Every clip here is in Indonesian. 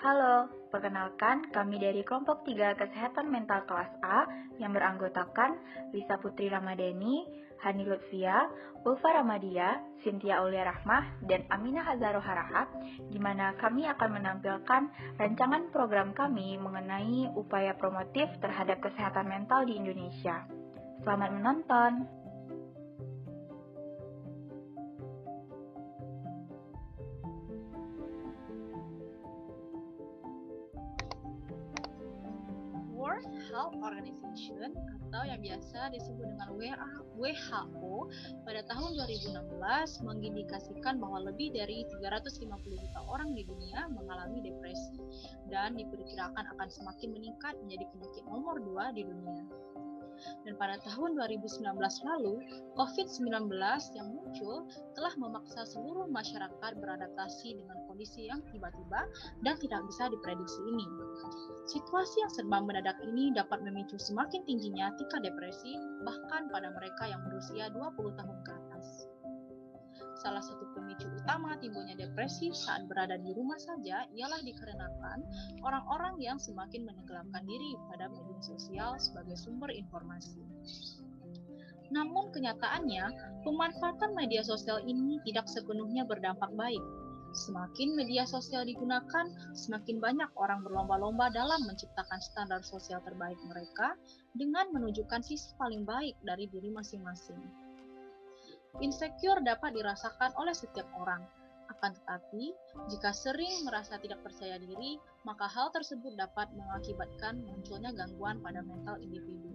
Halo, perkenalkan kami dari kelompok 3 Kesehatan Mental kelas A yang beranggotakan Lisa Putri Ramadhani, Hani Lutfia, Ulfa Ramadia, Cynthia Aulia Rahmah, dan Aminah Hazaro Harahap, di mana kami akan menampilkan rancangan program kami mengenai upaya promotif terhadap kesehatan mental di Indonesia. Selamat menonton! World Health Organization atau yang biasa disebut dengan WHO pada tahun 2016 mengindikasikan bahwa lebih dari 350 juta orang di dunia mengalami depresi dan diperkirakan akan semakin meningkat menjadi penyakit nomor 2 di dunia. Dan pada tahun 2019 lalu, COVID-19 yang muncul telah memaksa seluruh masyarakat beradaptasi dengan kondisi yang tiba-tiba dan tidak bisa diprediksi ini. Situasi yang serba mendadak ini dapat memicu semakin tingginya tingkat depresi, bahkan pada mereka yang berusia 20 tahun ke atas. Salah satu pemicu utama timbulnya depresi saat berada di rumah saja ialah dikarenakan orang-orang yang semakin menenggelamkan diri pada media sosial sebagai sumber informasi. Namun kenyataannya, pemanfaatan media sosial ini tidak sepenuhnya berdampak baik. Semakin media sosial digunakan, semakin banyak orang berlomba-lomba dalam menciptakan standar sosial terbaik mereka dengan menunjukkan sisi paling baik dari diri masing-masing. Insecure dapat dirasakan oleh setiap orang. Akan tetapi, jika sering merasa tidak percaya diri, maka hal tersebut dapat mengakibatkan munculnya gangguan pada mental individu.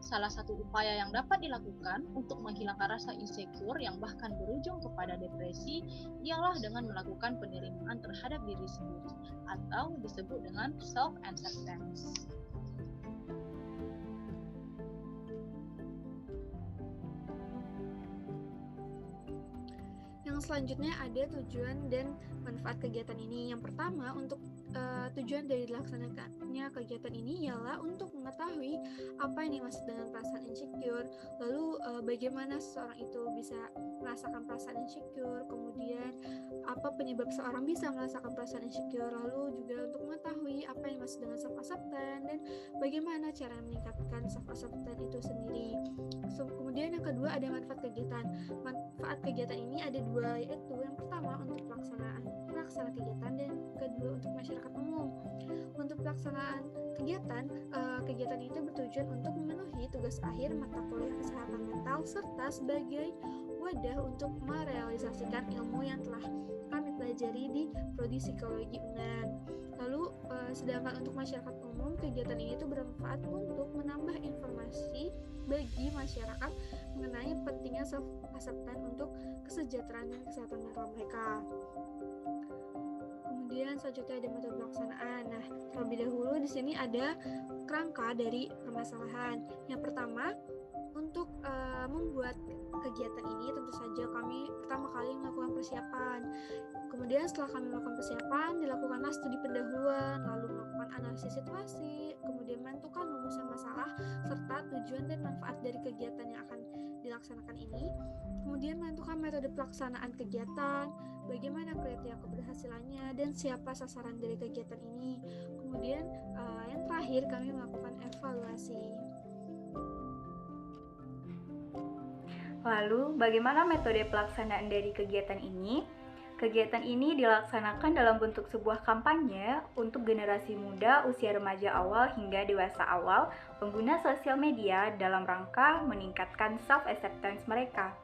Salah satu upaya yang dapat dilakukan untuk menghilangkan rasa insecure yang bahkan berujung kepada depresi ialah dengan melakukan penerimaan terhadap diri sendiri atau disebut dengan self-acceptance. Yang selanjutnya ada tujuan dan manfaat kegiatan ini. Yang pertama, untuk tujuan dari dilaksanakannya kegiatan ini ialah untuk mengetahui apa yang dimaksud dengan perasaan insecure, lalu bagaimana seseorang itu bisa merasakan perasaan insecure, kemudian apa penyebab seorang bisa merasakan perasaan insecure, lalu juga untuk mengetahui apa yang dimaksud dengan self-acceptance dan bagaimana cara meningkatkan self-acceptance itu sendiri. Kemudian yang kedua ada manfaat kegiatan. Manfaat kegiatan ini ada dua, yaitu yang pertama untuk pelaksanaan kegiatan dan kedua untuk masyarakat umum. Untuk pelaksanaan kegiatan itu bertujuan untuk memenuhi tugas akhir mata kuliah kesehatan mental serta sebagai wadah untuk merealisasikan ilmu yang telah kami pelajari di Prodi Psikologi UNAN. Lalu sedangkan untuk masyarakat umum, kegiatan ini itu bermanfaat untuk menambah informasi bagi masyarakat mengenai pentingnya self-acceptance untuk kesejahteraan dan kesehatan mental mereka. Kemudian selanjutnya ada metode pelaksanaan. Nah, terlebih dahulu di sini ada kerangka dari permasalahan. Yang pertama, untuk membuat kegiatan ini tentu saja kami pertama kali melakukan persiapan. Kemudian setelah kami melakukan persiapan, dilakukanlah studi pendahuluan, lalu melakukan analisis situasi, kemudian menentukan rumusan masalah serta tujuan dan manfaat dari kegiatan yang akan dilaksanakan ini. Kemudian menentukan metode pelaksanaan kegiatan, bagaimana kriteria keberhasilannya, dan siapa sasaran dari kegiatan ini. Kemudian yang terakhir kami melakukan evaluasi. Lalu, bagaimana metode pelaksanaan dari kegiatan ini? Kegiatan ini dilaksanakan dalam bentuk sebuah kampanye untuk generasi muda usia remaja awal hingga dewasa awal pengguna sosial media dalam rangka meningkatkan self-acceptance mereka.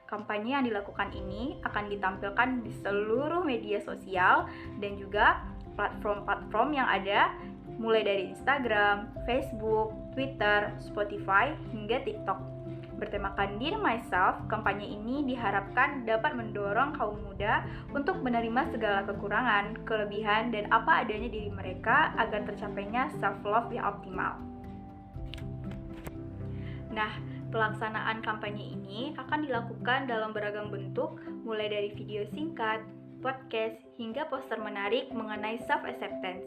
Kampanye yang dilakukan ini akan ditampilkan di seluruh media sosial dan juga platform-platform yang ada, mulai dari Instagram, Facebook, Twitter, Spotify, hingga TikTok. Bertemakan Dear Myself, kampanye ini diharapkan dapat mendorong kaum muda untuk menerima segala kekurangan, kelebihan, dan apa adanya diri mereka agar tercapainya self-love yang optimal. Nah, pelaksanaan kampanye ini akan dilakukan dalam beragam bentuk, mulai dari video singkat, podcast, hingga poster menarik mengenai self-acceptance.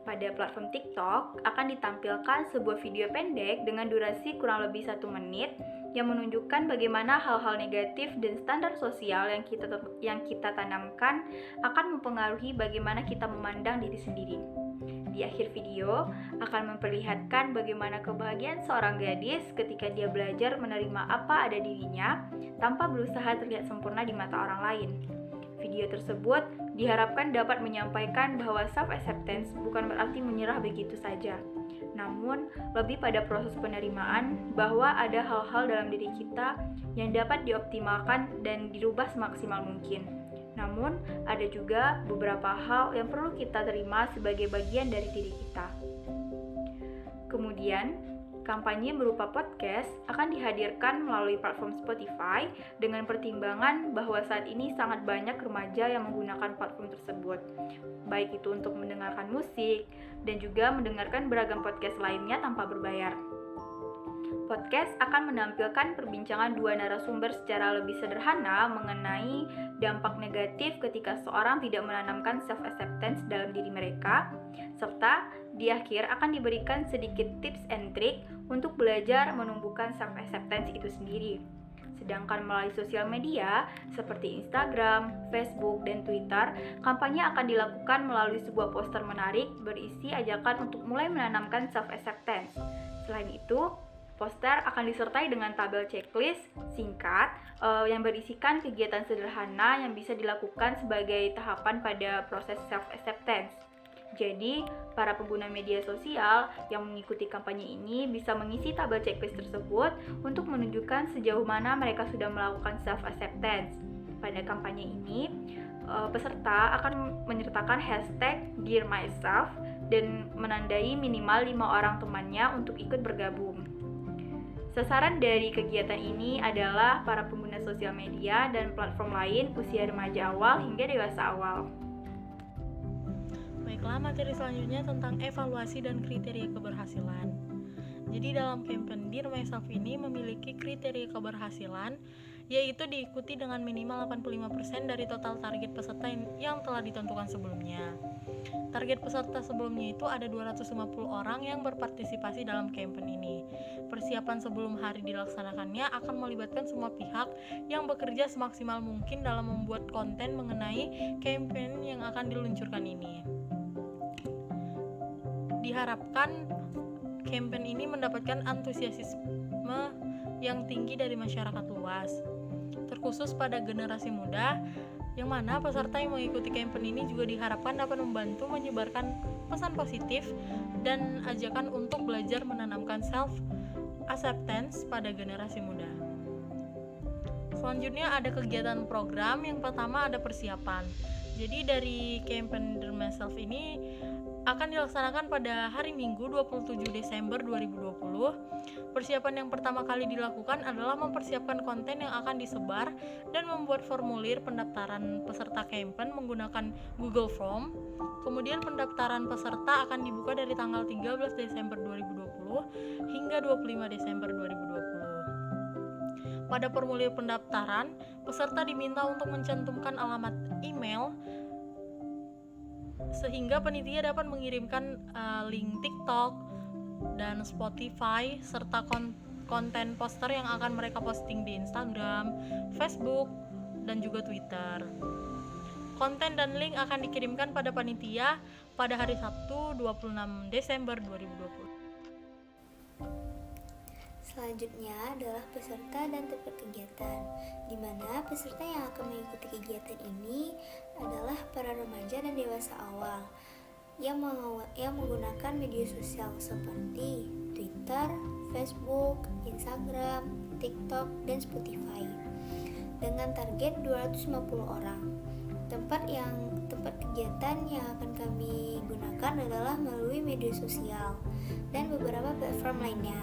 Pada platform TikTok akan ditampilkan sebuah video pendek dengan durasi kurang lebih 1 menit yang menunjukkan bagaimana hal-hal negatif dan standar sosial yang kita tanamkan akan mempengaruhi bagaimana kita memandang diri sendiri. Di akhir video akan memperlihatkan bagaimana kebahagiaan seorang gadis ketika dia belajar menerima apa ada dirinya tanpa berusaha terlihat sempurna di mata orang lain. Video tersebut diharapkan dapat menyampaikan bahwa self-acceptance bukan berarti menyerah begitu saja, namun lebih pada proses penerimaan bahwa ada hal-hal dalam diri kita yang dapat dioptimalkan dan dirubah semaksimal mungkin. Namun, ada juga beberapa hal yang perlu kita terima sebagai bagian dari diri kita. Kemudian, kampanye berupa podcast akan dihadirkan melalui platform Spotify dengan pertimbangan bahwa saat ini sangat banyak remaja yang menggunakan platform tersebut, baik itu untuk mendengarkan musik dan juga mendengarkan beragam podcast lainnya tanpa berbayar. Podcast akan menampilkan perbincangan dua narasumber secara lebih sederhana mengenai dampak negatif ketika seorang tidak menanamkan self-acceptance dalam diri mereka, serta di akhir akan diberikan sedikit tips and trick untuk belajar menumbuhkan self-acceptance itu sendiri. Sedangkan melalui sosial media seperti Instagram, Facebook, dan Twitter, kampanye akan dilakukan melalui sebuah poster menarik berisi ajakan untuk mulai menanamkan self-acceptance. Selain itu, poster akan disertai dengan tabel checklist singkat yang berisikan kegiatan sederhana yang bisa dilakukan sebagai tahapan pada proses self-acceptance. Jadi, para pengguna media sosial yang mengikuti kampanye ini bisa mengisi tabel checklist tersebut untuk menunjukkan sejauh mana mereka sudah melakukan self-acceptance. Pada kampanye ini, peserta akan menyertakan hashtag #DearMyself dan menandai minimal 5 orang temannya untuk ikut bergabung. Sasaran dari kegiatan ini adalah para pengguna sosial media dan platform lain usia remaja awal hingga dewasa awal. Baiklah, materi selanjutnya tentang evaluasi dan kriteria keberhasilan. Jadi dalam campaign Dear Myself ini memiliki kriteria keberhasilan, yaitu diikuti dengan minimal 85% dari total target peserta yang telah ditentukan sebelumnya. Target peserta sebelumnya itu ada 250 orang yang berpartisipasi dalam campaign ini. Persiapan sebelum hari dilaksanakannya akan melibatkan semua pihak yang bekerja semaksimal mungkin dalam membuat konten mengenai campaign yang akan diluncurkan ini. Diharapkan campaign ini mendapatkan antusiasme yang tinggi dari masyarakat luas, terkhusus pada generasi muda, yang mana peserta yang mengikuti campaign ini juga diharapkan dapat membantu menyebarkan pesan positif dan ajakan untuk belajar menanamkan self-acceptance pada generasi muda. Selanjutnya ada kegiatan program. Yang pertama ada persiapan. Jadi dari campaign Dear Myself ini akan dilaksanakan pada hari Minggu 27 Desember 2020. Persiapan yang pertama kali dilakukan adalah mempersiapkan konten yang akan disebar dan membuat formulir pendaftaran peserta campaign menggunakan Google Form. Kemudian pendaftaran peserta akan dibuka dari tanggal 13 Desember 2020 hingga 25 Desember 2020. Pada formulir pendaftaran, peserta diminta untuk mencantumkan alamat email sehingga panitia dapat mengirimkan link TikTok dan Spotify serta konten poster yang akan mereka posting di Instagram, Facebook, dan juga Twitter. Konten dan link akan dikirimkan pada panitia pada hari Sabtu 26 Desember 2020. Selanjutnya adalah peserta dan tempat kegiatan, di mana peserta yang akan mengikuti kegiatan ini adalah para remaja dan dewasa awal yang menggunakan media sosial seperti Twitter, Facebook, Instagram, TikTok, dan Spotify dengan target 250 orang. Tempat kegiatan yang akan kami gunakan adalah melalui media sosial dan beberapa platform lainnya.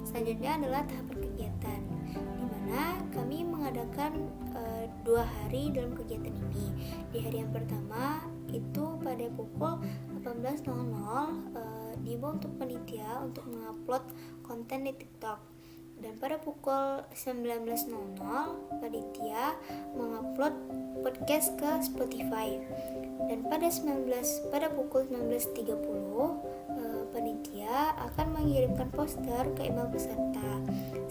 Selanjutnya adalah tahapan kegiatan, di mana kami mengadakan 2 hari dalam kegiatan ini. Di hari yang pertama itu pada pukul 18.00 diimbau untuk panitia untuk mengupload konten di TikTok, dan pada pukul 19.00 panitia mengupload podcast ke Spotify, dan pada pukul 19.30 panitia akan mengirimkan poster ke email peserta.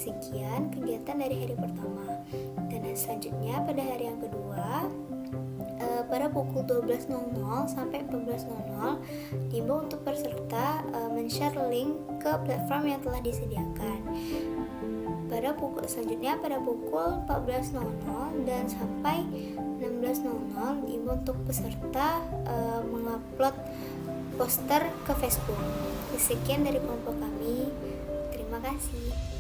Sekian kegiatan dari hari pertama. Dan selanjutnya pada hari yang kedua, pada pukul 12.00 sampai 14.00 diimbau untuk peserta men-share link ke platform yang telah disediakan. Selanjutnya pada pukul 14.00 dan sampai 16.00 diimbau untuk peserta mengupload poster ke Facebook. Sekian dari kelompok kami. Terima kasih.